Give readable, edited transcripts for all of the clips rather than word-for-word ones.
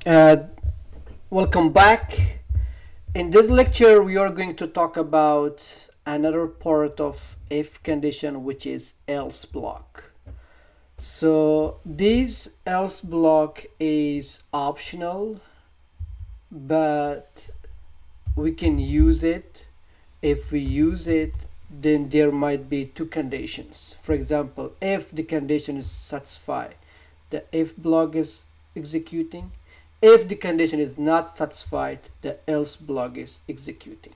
Uh, Welcome back. In this lecture, we are going to talk about another part of if condition, which is else block. So this else block is optional, but we can use it. If we use it, then there might be two conditions. For example, if the condition is satisfied, the if block is executing. If the condition is not satisfied, the else block is executing.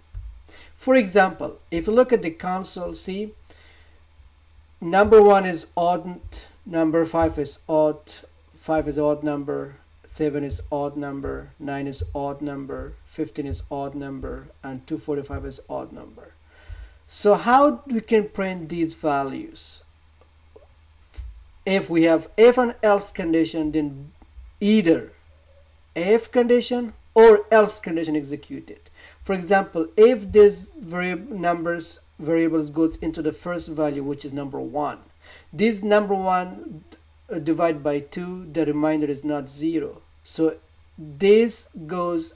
For example, if you look at the console, see, number 1 is odd, number 5 is odd, 5 is odd number, 7 is odd number, 9 is odd number, 15 is odd number, and 245 is odd number. So how we can print these values? If we have if and else condition, then either if condition or else condition executed. For example, if this variables goes into the first value, which is number 1, this number 1 divided by 2, the remainder is not 0. So this does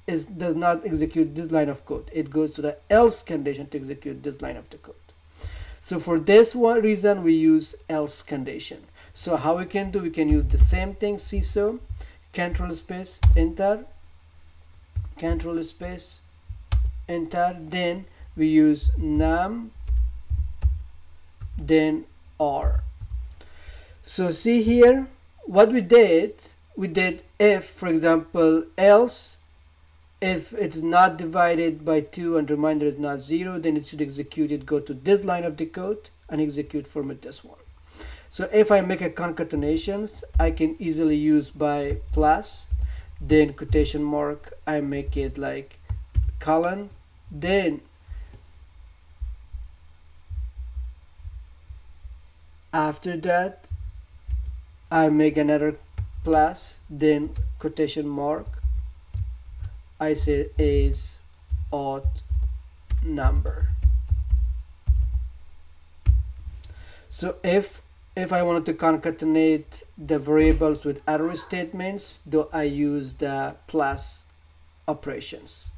not execute this line of code. It goes to the else condition to execute this line of the code. So for this one reason, we use else condition. So how we can do, we can use the same thing, CISO, control space, enter, control space, enter, then we use num, then r. So see here, what we did if, for example, else, if it's not divided by 2 and remainder is not 0, then it should execute it, go to this line of the code and execute from it this one. So if I make a concatenations, I can easily use by plus, then quotation mark, I make it like colon, then after that I make another plus, then quotation mark, I say is odd number. So if I wanted to concatenate the variables with arrow statements, though I use the plus operations.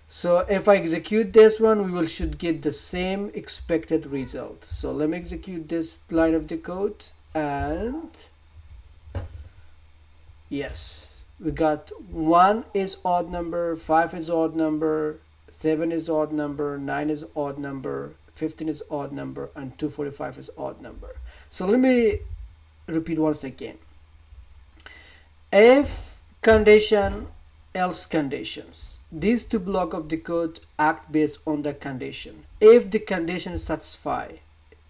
So if I execute this one, we should get the same expected result. So let me execute this line of the code, and yes, we got 1 is odd number, 5 is odd number, 7 is odd number, 9 is odd number, 15 is odd number, and 245 is odd number. So let me repeat once again. If condition, else conditions. These two blocks of the code act based on the condition. If the condition is satisfied,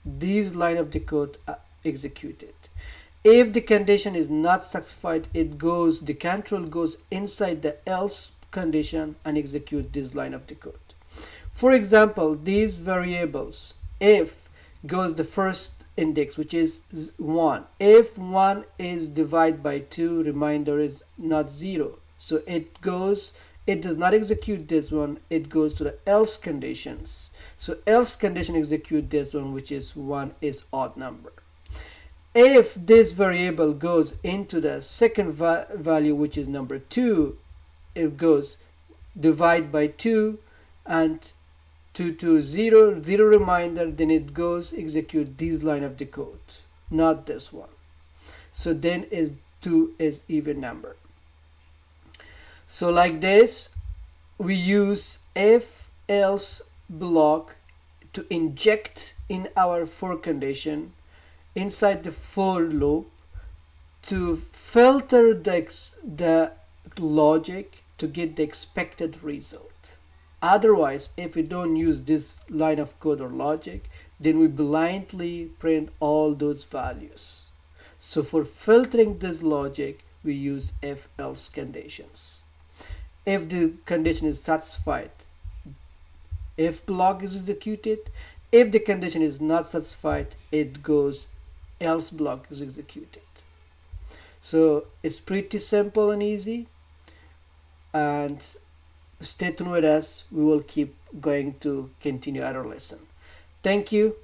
these line of the code are executed. If the condition is not satisfied, the control goes inside the else condition and execute this line of the code. For example, these variables, if goes the first index, which is 1. If 1 is divided by 2, remainder is not 0. So it does not execute this one, it goes to the else conditions. So else condition execute this one, which is 1 is odd number. If this variable goes into the second value, which is number 2, it goes divide by 2 and 2 to 0, 0 reminder, then it goes execute this line of the code, not this one. So then 2 is even number. So like this, we use if else block to inject in our for condition inside the for loop to filter the logic to get the expected result. Otherwise, if we don't use this line of code or logic, then we blindly print all those values. So for filtering this logic, we use if else conditions. If the condition is satisfied, if block is executed. If the condition is not satisfied, it goes else block is executed. So it's pretty simple and easy, and stay tuned with us. We will keep going to continue our lesson. Thank you.